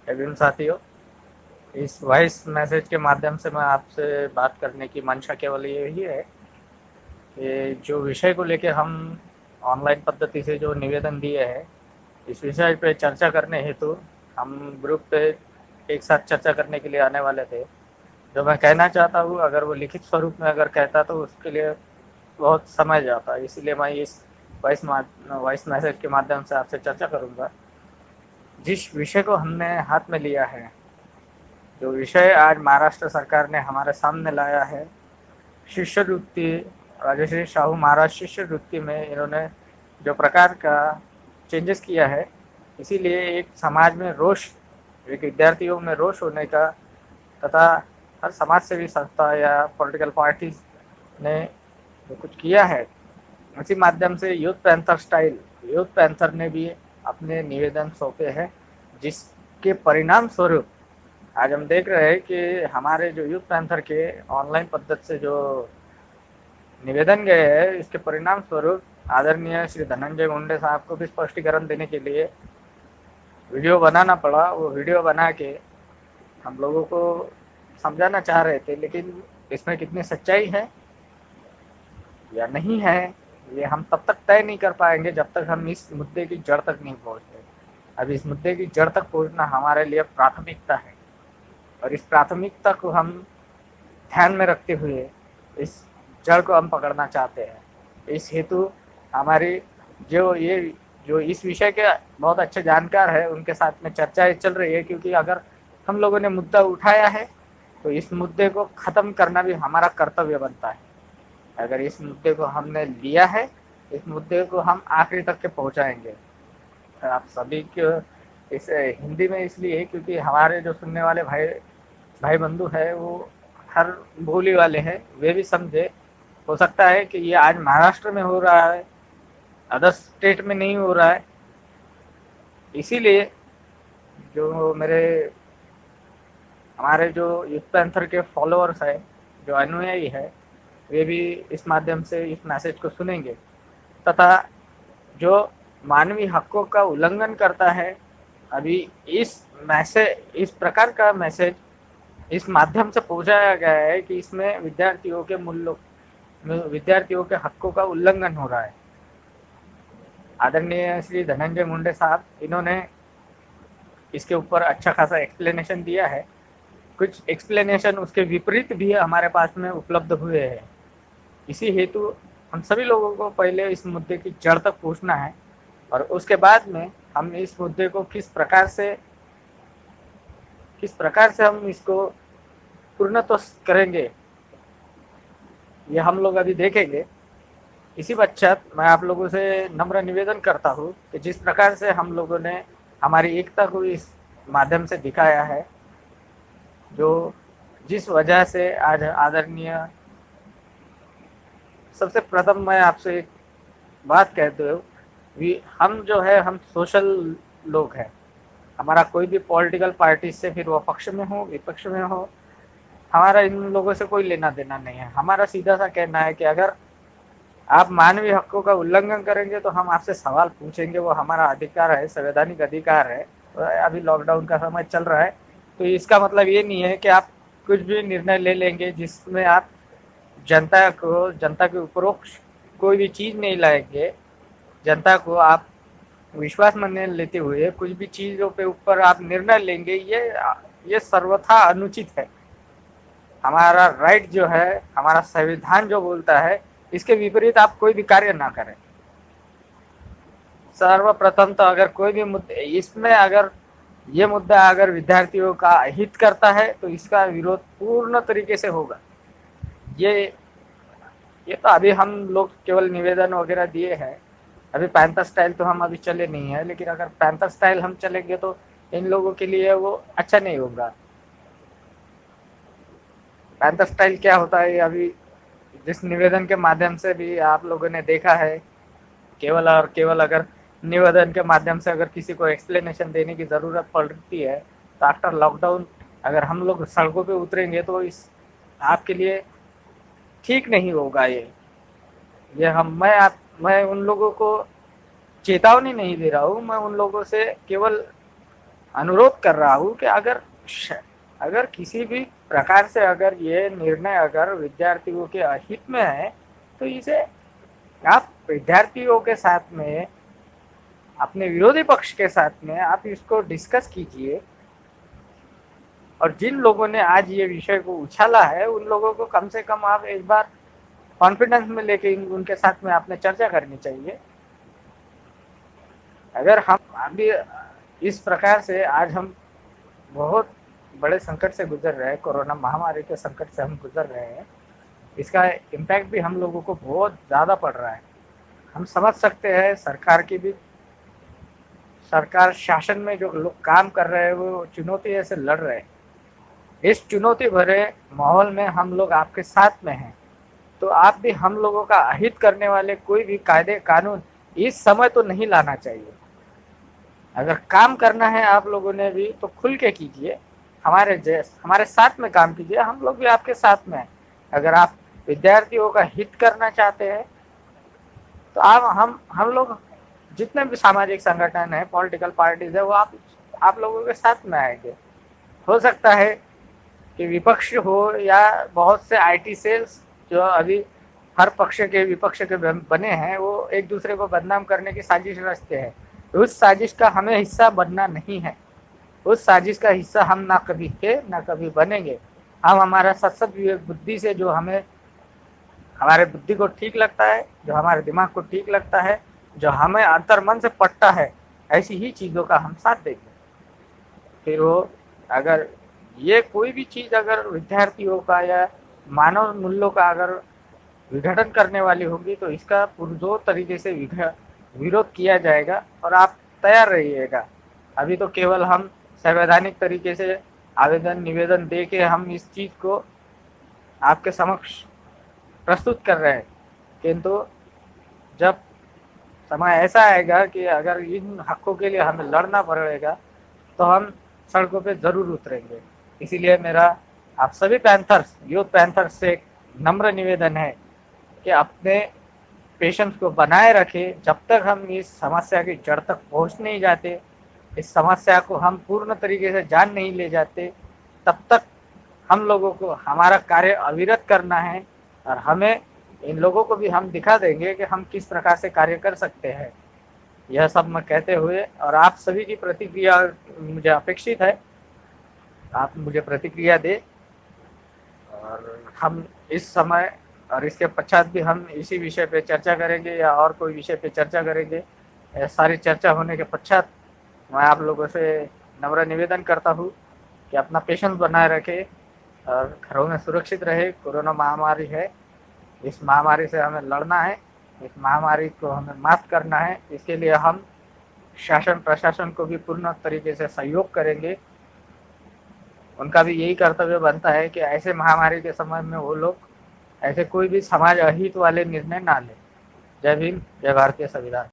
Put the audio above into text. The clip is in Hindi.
एवं साथियों, इस वॉइस मैसेज के माध्यम से मैं आपसे बात करने की मंशा केवल यही है कि जो विषय को लेके हम ऑनलाइन पद्धति से जो निवेदन दिए हैं, इस विषय पे चर्चा करने हेतु हम ग्रुप पे एक साथ चर्चा करने के लिए आने वाले थे। जो मैं कहना चाहता हूँ, अगर वो लिखित स्वरूप में अगर कहता तो उसके लिए बहुत समय जाता, इसलिए मैं इस वॉइस मैसेज के माध्यम से आपसे चर्चा करूँगा। जिस विषय को हमने हाथ में लिया है, जो विषय आज महाराष्ट्र सरकार ने हमारे सामने लाया है, शिष्यवृत्ति, राजश्री शाहू महाराज शिष्यवृत्ति में इन्होंने जो प्रकार का चेंजेस किया है, इसीलिए एक समाज में रोष, एक विद्यार्थियों में रोष होने का, तथा हर समाज सेवी संस्था या पॉलिटिकल पार्टीज ने जो कुछ किया है, उसी माध्यम से यूथ पैंथर ने भी अपने निवेदन सौंपे हैं, जिसके परिणाम स्वरूप आज हम देख रहे हैं कि हमारे जो यूथ पैंथर के ऑनलाइन पद्धति से जो निवेदन गए हैं, इसके परिणाम स्वरूप आदरणीय श्री धनंजय मुंडे साहब को भी स्पष्टीकरण देने के लिए वीडियो बनाना पड़ा। वो वीडियो बना के हम लोगों को समझाना चाह रहे थे, लेकिन इसमें कितनी सच्चाई है या नहीं है, ये हम तब तक तय नहीं कर पाएंगे जब तक हम इस मुद्दे की जड़ तक नहीं पहुंचते। अब इस मुद्दे की जड़ तक पहुंचना हमारे लिए प्राथमिकता है, और इस प्राथमिकता को हम ध्यान में रखते हुए इस जड़ को हम पकड़ना चाहते हैं। इस हेतु हमारी जो इस विषय के बहुत अच्छे जानकार है, उनके साथ में चर्चाएं चल रही है, क्योंकि अगर हम लोगों ने मुद्दा उठाया है तो इस मुद्दे को ख़त्म करना भी हमारा कर्तव्य बनता है। अगर इस मुद्दे को हमने लिया है, इस मुद्दे को हम आखिरी तक के पहुंचाएंगे। आप सभी को इस हिंदी में इसलिए क्योंकि हमारे जो सुनने वाले भाई भाई बंधु है वो हर बोली वाले हैं, वे भी समझे। हो सकता है कि ये आज महाराष्ट्र में हो रहा है, अदर स्टेट में नहीं हो रहा है, इसीलिए जो हमारे जो यूथ पैंथर के फॉलोअर्स है, जो अनुयायी है, वे भी इस माध्यम से इस मैसेज को सुनेंगे, तथा जो मानवीय हकों का उल्लंघन करता है, अभी इस प्रकार का मैसेज इस माध्यम से पहुंचाया गया है कि इसमें विद्यार्थियों के हकों का उल्लंघन हो रहा है। आदरणीय श्री धनंजय मुंडे साहब, इन्होंने इसके ऊपर अच्छा खासा एक्सप्लेनेशन दिया है। कुछ एक्सप्लेनेशन उसके विपरीत भी हमारे पास में उपलब्ध हुए हैं। इसी हेतु हम सभी लोगों को पहले इस मुद्दे की जड़ तक पहुंचना है, और उसके बाद में हम इस मुद्दे को किस प्रकार से हम इसको पूर्णत्व करेंगे, ये हम लोग अभी देखेंगे। इसी पश्चात मैं आप लोगों से नम्र निवेदन करता हूँ कि जिस प्रकार से हम लोगों ने हमारी एकता को इस माध्यम से दिखाया है, जो जिस वजह से आज आदरणीय, सबसे प्रथम मैं आपसे एक बात कहते हो, हम जो है हम सोशल लोग हैं। हमारा कोई भी पॉलिटिकल पार्टी से, फिर वो पक्ष में हो विपक्ष में हो, हमारा इन लोगों से कोई लेना देना नहीं है। हमारा सीधा सा कहना है कि अगर आप मानवीय हकों का उल्लंघन करेंगे तो हम आपसे सवाल पूछेंगे, वो हमारा अधिकार है, संवैधानिक अधिकार है। तो अभी लॉकडाउन का समय चल रहा है, तो इसका मतलब ये नहीं है कि आप कुछ भी निर्णय ले लेंगे जिसमें आप जनता के उपरोक्त कोई भी चीज़ नहीं लाएंगे। जनता को आप विश्वास में लेते हुए कुछ भी चीज़ों पे ऊपर आप निर्णय लेंगे, ये सर्वथा अनुचित है। हमारा राइट जो है, हमारा संविधान जो बोलता है, इसके विपरीत आप कोई भी कार्य ना करें। सर्वप्रथम तो अगर कोई भी मुद्दे इसमें, अगर ये मुद्दा अगर विद्यार्थियों का हित करता है तो इसका विरोध पूर्ण तरीके से होगा। ये ये तो अभी हम लोग केवल निवेदन वगैरह दिए हैं। अभी पैंथर स्टाइल तो हम अभी चले नहीं है, लेकिन अगर पैंथर स्टाइल हम चलेंगे तो इन लोगों के लिए वो अच्छा नहीं होगा। पैंथर स्टाइल क्या होता है, अभी जिस निवेदन के माध्यम से भी आप लोगों ने देखा है, केवल और केवल अगर निवेदन के माध्यम से अगर किसी को एक्सप्लेनेशन देने की ज़रूरत पड़ती है, तो आफ्टर लॉकडाउन अगर हम लोग सड़कों पे उतरेंगे तो इस आपके लिए ठीक नहीं होगा। ये मैं उन लोगों को चेतावनी नहीं दे रहा हूँ, मैं उन लोगों से केवल अनुरोध कर रहा हूँ कि अगर किसी भी प्रकार से अगर ये निर्णय अगर विद्यार्थियों के अहित में है, तो इसे आप विद्यार्थियों के साथ में, अपने विरोधी पक्ष के साथ में आप इसको डिस्कस कीजिए। और जिन लोगों ने आज ये विषय को उछाला है, उन लोगों को कम से कम आप एक बार कॉन्फिडेंस में लेके उनके साथ में आपने चर्चा करनी चाहिए। अगर हम अभी इस प्रकार से आज हम बहुत बड़े संकट से गुजर रहे हैं, कोरोना महामारी के संकट से हम गुजर रहे हैं, इसका इम्पैक्ट भी हम लोगों को बहुत ज़्यादा पड़ रहा है। हम समझ सकते हैं सरकार शासन में जो लोग काम कर रहे हैं वो चुनौती से लड़ रहे हैं। इस चुनौती भरे माहौल में हम लोग आपके साथ में हैं, तो आप भी हम लोगों का अहित करने वाले कोई भी कायदे कानून इस समय तो नहीं लाना चाहिए। अगर काम करना है आप लोगों ने भी तो खुल के कीजिए, हमारे साथ में काम कीजिए, हम लोग भी आपके साथ में हैं। अगर आप विद्यार्थियों का हित करना चाहते हैं तो हम लोग जितने भी सामाजिक संगठन है, पॉलिटिकल पार्टीज है, वो आप लोगों के साथ में आएंगे। हो सकता है कि विपक्ष हो या बहुत से आईटी सेल्स जो अभी हर पक्ष के विपक्ष के बने हैं, वो एक दूसरे को बदनाम करने की साजिश रचते हैं। उस साजिश का हमें हिस्सा बनना नहीं है। उस साजिश का हिस्सा हम ना कभी थे ना कभी बनेंगे। हम हमारा सशक्त विवेक बुद्धि से जो हमारे बुद्धि को ठीक लगता है, जो हमारे दिमाग को ठीक लगता है, जो हमें अंतर मन से पटता है, ऐसी ही चीज़ों का हम साथ देंगे। फिर वो अगर ये कोई भी चीज़ अगर विद्यार्थियों का या मानव मूल्यों का अगर विघटन करने वाली होगी, तो इसका पुरजोर तरीके से विरोध किया जाएगा और आप तैयार रहिएगा। अभी तो केवल हम संवैधानिक तरीके से आवेदन निवेदन दे के हम इस चीज़ को आपके समक्ष प्रस्तुत कर रहे हैं, किंतु जब समय ऐसा आएगा कि अगर इन हकों के लिए हमें लड़ना पड़ेगा तो हम सड़कों पे ज़रूर उतरेंगे। इसीलिए मेरा आप सभी यूथ पैंथर्स से एक नम्र निवेदन है कि अपने पेशेंस को बनाए रखें। जब तक हम इस समस्या की जड़ तक पहुंच नहीं जाते, इस समस्या को हम पूर्ण तरीके से जान नहीं ले जाते, तब तक हम लोगों को हमारा कार्य अविरत करना है। और हमें इन लोगों को भी हम दिखा देंगे कि हम किस प्रकार से कार्य कर सकते हैं। यह सब मैं कहते हुए, और आप सभी की प्रतिक्रिया मुझे अपेक्षित है, आप मुझे प्रतिक्रिया दे और हम इस समय और इसके पश्चात भी हम इसी विषय पे चर्चा करेंगे या और कोई विषय पे चर्चा करेंगे। सारी चर्चा होने के पश्चात मैं आप लोगों से नम्र निवेदन करता हूँ कि अपना पेशेंस बनाए रखें और घरों में सुरक्षित रहे। कोरोना महामारी है, इस महामारी से हमें लड़ना है, इस महामारी को हमें मात करना है। इसके लिए हम शासन प्रशासन को भी पूर्ण तरीके से सहयोग करेंगे। उनका भी यही कर्तव्य बनता है कि ऐसे महामारी के समय में वो लोग ऐसे कोई भी समाज अहित वाले निर्णय ना लें। जय भीम, जय भारतीय संविधान।